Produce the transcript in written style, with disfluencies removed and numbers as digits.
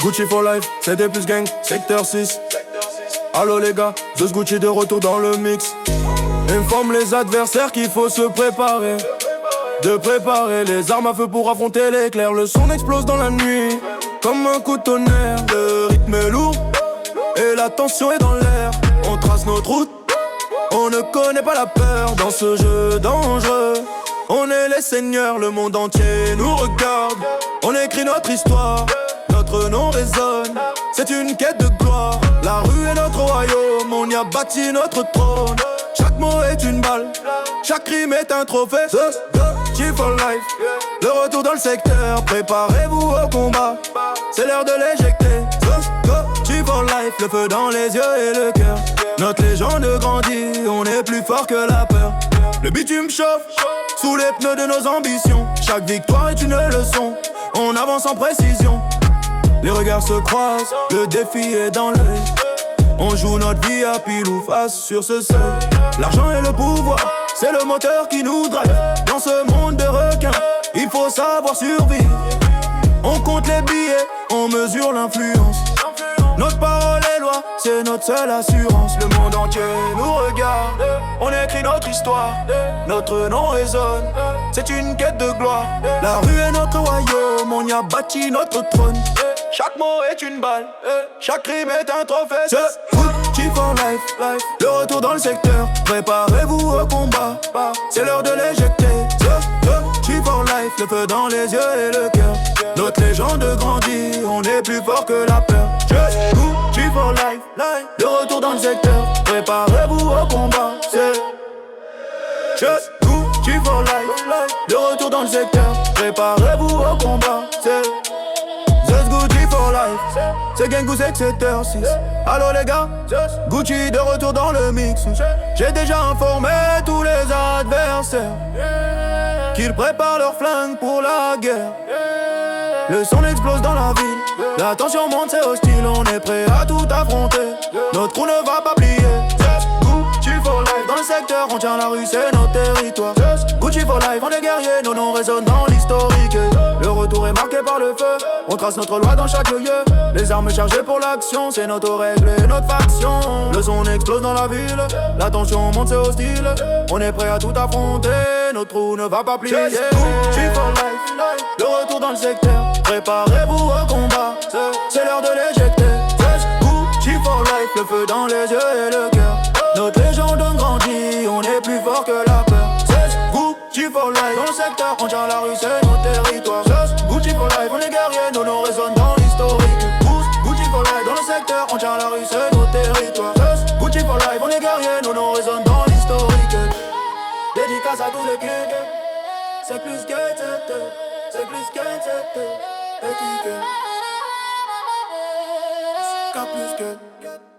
Gucci for life, c'était plus gang, secteur 6. Allo les gars, Zeus Gucci de retour dans le mix. Informe les adversaires qu'il faut se préparer. De préparer les armes à feu pour affronter l'éclair. Le son explose dans la nuit, comme un coup de tonnerre. Le rythme est lourd, et la tension est dans l'air. On trace notre route, on ne connaît pas la peur. Dans ce jeu dangereux, on est les seigneurs. Le monde entier nous regarde, on écrit notre histoire. Notre nom résonne, c'est une quête de gloire. La rue est notre royaume, on y a bâti notre trône. Chaque mot est une balle, chaque rime est un trophée. Gucci for life, le retour dans le secteur. Préparez-vous au combat, c'est l'heure de l'éjecter. Gucci for life, le feu dans les yeux et le cœur. Notre légende grandit, on est plus fort que la peur. Le bitume chauffe, sous les pneus de nos ambitions. Chaque victoire est une leçon, on avance en précision. Les regards se croisent, le défi est dans l'œil. On joue notre vie à pile ou face sur ce seuil. L'argent et le pouvoir, c'est le moteur qui nous drive. Dans ce monde de requins, il faut savoir survivre. On compte les billets, on mesure l'influence. Notre parole est loi, c'est notre seule assurance. Le monde entier nous regarde, on écrit notre histoire. Notre nom résonne, c'est une quête de gloire. La rue est notre royaume, on y a bâti notre trône. Chaque mot est une balle, chaque rime est un trophée. Gucci for life, le retour dans le secteur. Préparez-vous au combat, c'est l'heure de l'éjecter. Gucci for life, le feu dans les yeux et le cœur. Notre légende grandit, on est plus fort que la peur. Gucci for life, le retour dans le secteur. Préparez-vous au combat, c'est Gucci for life, le retour dans le secteur. Préparez-vous au combat, c'est Gucci for life, c'est gang ou c'est secteur 6. Allo les gars, Gucci de retour dans le mix. J'ai déjà informé tous les adversaires qu'ils préparent leurs flingues pour la guerre. Le son explose dans la ville, la tension monte, c'est hostile. On est prêt à tout affronter, notre crew ne va pas plier. Gucci for life, dans le secteur, on tient la rue, c'est notre territoire. Gucci for life, on est guerriers, nos noms résonnent dans l'historique. Le retour est marqué par le feu, on trace notre loi dans chaque lieu. Les armes chargées pour l'action, c'est notre règle et notre faction. Le son explose dans la ville, la tension monte, c'est hostile. On est prêt à tout affronter, notre trou ne va pas plier. Gucci for life, le retour dans le secteur. Préparez-vous au combat, c'est l'heure de l'éjecter. Gucci for life, le feu dans les yeux et le cœur. Notre légende grandit, on est plus fort que la peur. Gucci for life, dans le secteur, on tient la rue, c'est notre territoire. Gucci for life, on est guerriers, nos noms résonnent dans l'historique. Gucci for life, dans le secteur, on tient la rue, c'est notre territoire. Gucci for life, on est guerriers, nos noms résonnent dans l'historique. Dédicace à tous les kicks, c'est plus que c'est plus que c'est plus que